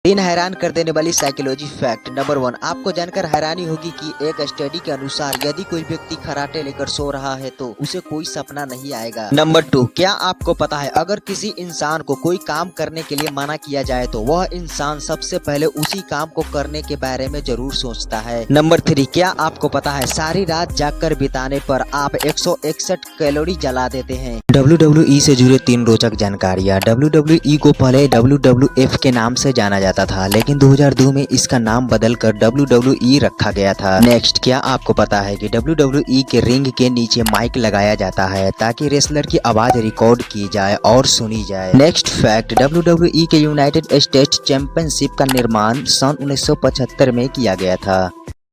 तीन हैरान कर देने वाली साइकोलॉजी फैक्ट। नंबर 1, आपको जानकर हैरानी होगी कि एक स्टडी के अनुसार यदि कोई व्यक्ति खराटे लेकर सो रहा है तो उसे कोई सपना नहीं आएगा। नंबर 2, क्या आपको पता है अगर किसी इंसान को कोई काम करने के लिए मना किया जाए तो वह इंसान सबसे पहले उसी काम को करने के बारे में जरूर सोचता है। नंबर 3, क्या आपको पता है सारी रात जागकर बिताने पर आप 161 कैलोरी जला देते हैं। WWE से जुड़े 3 रोचक जानकारियाँ। WWE को पहले WWF के नाम से जाना जाता था, लेकिन 2002 में इसका नाम बदलकर WWE रखा गया था। नेक्स्ट, क्या आपको पता है कि WWE के रिंग के नीचे माइक लगाया जाता है ताकि रेसलर की आवाज रिकॉर्ड की जाए और सुनी जाए। नेक्स्ट फैक्ट, WWE के यूनाइटेड स्टेट्स चैंपियनशिप का निर्माण सन 1975 में किया गया था।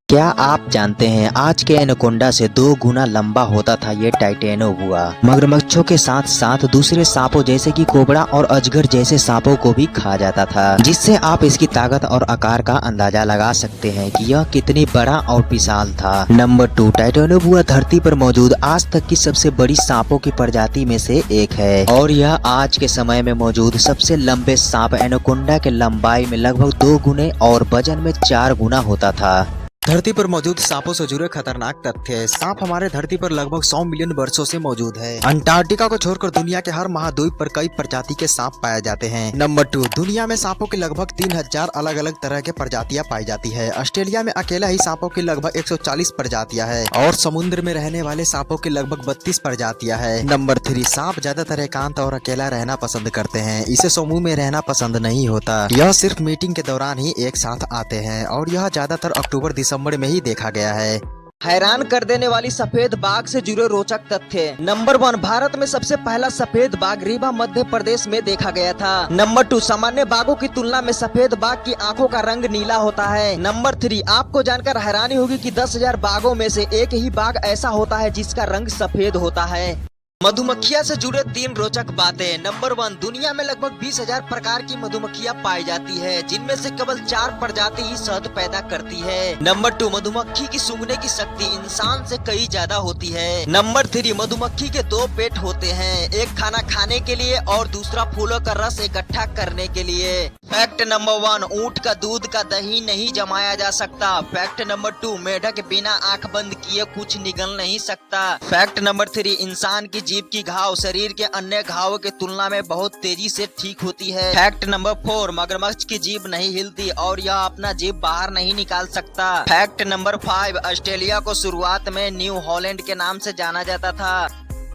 क्या आप जानते हैं आज के एनाकोंडा से 2 गुना लंबा होता था ये टाइटेनोबुआ। मगरमच्छों के साथ साथ दूसरे सांपों जैसे कि कोबरा और अजगर जैसे सांपों को भी खा जाता था, जिससे आप इसकी ताकत और आकार का अंदाजा लगा सकते हैं कि यह कितनी बड़ा और विशाल था। नंबर 2, टाइटेनोबुआ धरती पर मौजूद आज तक की सबसे बड़ी सांपों की प्रजाति में से एक है और यह आज के समय में मौजूद सबसे लंबे सांप एनाकोंडा के लंबाई में लगभग 2 गुने और वजन में 4 गुना होता था। धरती पर मौजूद सांपों से जुड़े खतरनाक तथ्य। सांप हमारे धरती पर लगभग 100 मिलियन वर्षों से मौजूद है। अंटार्कटिका को छोड़कर दुनिया के हर महाद्वीप पर कई प्रजाति के सांप पाए जाते हैं। नंबर 2, दुनिया में सांपों की लगभग 3000 अलग अलग तरह के प्रजातियां पाई जाती है। ऑस्ट्रेलिया में अकेला ही सांपों की लगभग 140 प्रजातियां है और समुद्र में रहने वाले सांपों की लगभग 32 प्रजातियां है। नंबर 3, सांप ज्यादातर एकांत और अकेला रहना पसंद करते हैं। इसे समूह में रहना पसंद नहीं होता। यह सिर्फ मीटिंग के दौरान ही एक साथ आते हैं और यह ज्यादातर अक्टूबर दिसंबर में ही देखा गया है। हैरान कर देने वाली सफेद बाघ से जुड़े रोचक तथ्य। नंबर 1, भारत में सबसे पहला सफेद बाघ रीवा मध्य प्रदेश में देखा गया था। नंबर 2, सामान्य बाघों की तुलना में सफेद बाघ की आंखों का रंग नीला होता है। नंबर 3, आपको जानकर हैरानी होगी कि 10,000 बाघों में से एक ही बाघ ऐसा होता है जिसका रंग सफेद होता है। मधुमक्खियां से जुड़े 3 रोचक बातें। नंबर 1, दुनिया में लगभग 20,000 प्रकार की मधुमक्खियां पाई जाती है, जिनमें से केवल 4 प्रजाति ही शहद पैदा करती है। नंबर 2, मधुमक्खी की सूंघने की शक्ति इंसान से कई ज्यादा होती है। नंबर 3, मधुमक्खी के 2 पेट होते हैं, एक खाना खाने के लिए और दूसरा फूलों का रस इकट्ठा करने के लिए। फैक्ट नंबर 1, ऊँट का दूध का दही नहीं जमाया जा सकता। फैक्ट नंबर 2, मेढक बिना आंख बंद किए कुछ निगल नहीं सकता। फैक्ट नंबर 3, इंसान की जीभ की घाव शरीर के अन्य घावों के तुलना में बहुत तेजी से ठीक होती है। फैक्ट नंबर 4, मगरमच्छ की जीभ नहीं हिलती और यह अपना जीभ बाहर नहीं निकाल सकता। फैक्ट नंबर 5, ऑस्ट्रेलिया को शुरुआत में न्यू हॉलैंड के नाम से जाना जाता था।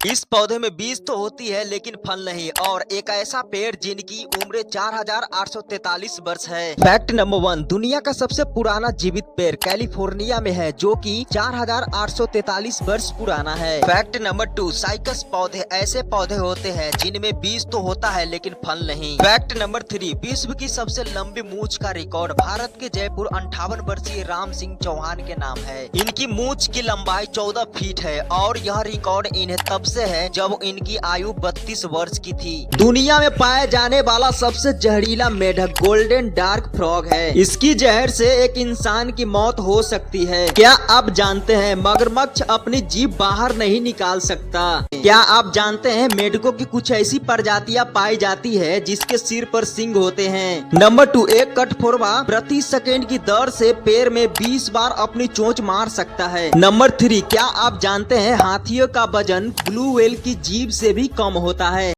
इस पौधे में बीज तो होती है लेकिन फल नहीं, और एक ऐसा पेड़ जिनकी उम्र 4843 वर्ष है। फैक्ट नंबर 1, दुनिया का सबसे पुराना जीवित पेड़ कैलिफोर्निया में है, जो कि 4843 वर्ष पुराना है। फैक्ट नंबर 2, साइकस पौधे ऐसे पौधे होते हैं जिनमें बीज तो होता है लेकिन फल नहीं। फैक्ट नंबर 3, विश्व की सबसे लंबी मूंछ का रिकॉर्ड भारत के जयपुर 58 वर्षीय राम सिंह चौहान के नाम है। इनकी मूंछ की लंबाई 14 फीट है और यह रिकॉर्ड इन्हें तब से है जब इनकी आयु 32 वर्ष की थी। दुनिया में पाए जाने वाला सबसे जहरीला मेढक गोल्डन डार्क फ्रॉग है। इसकी जहर से एक इंसान की मौत हो सकती है। क्या आप जानते हैं मगरमच्छ अपनी जीभ बाहर नहीं निकाल सकता? क्या आप जानते हैं मेढकों की कुछ ऐसी प्रजातियां पाई जाती है जिसके सिर पर सींग होते हैं? नंबर 2, एक कठफोड़वा प्रति सेकेंड की दर से पैर में 20 बार अपनी चोंच मार सकता है। नंबर 3, क्या आप जानते हैं हाथियों का वजन ब्लू व्हेल की जीभ से भी कम होता है?